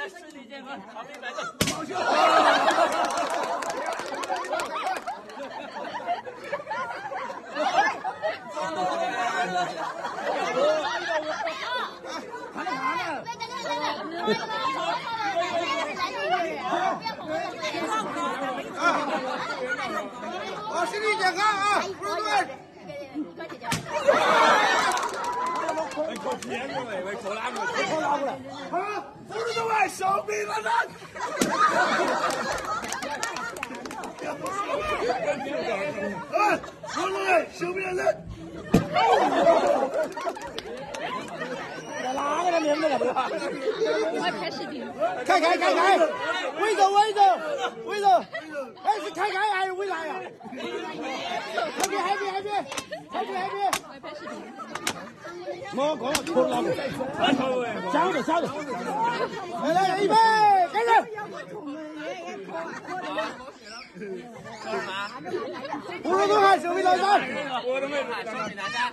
来身体健康，长命百岁。高兴。啊，身体健康啊，不是对。靠边过来，喂，靠哪过来？靠哪过来？啊，不是对外生病了人。哎，不是对生病了人。哪个的名字了？我还拍视频。开！围着！哎，是开还是围来呀？happy！我还拍视频。我光要抽哪个？小的。来，预备，开始。不是东海，生命老三。我都没看，兄弟大家。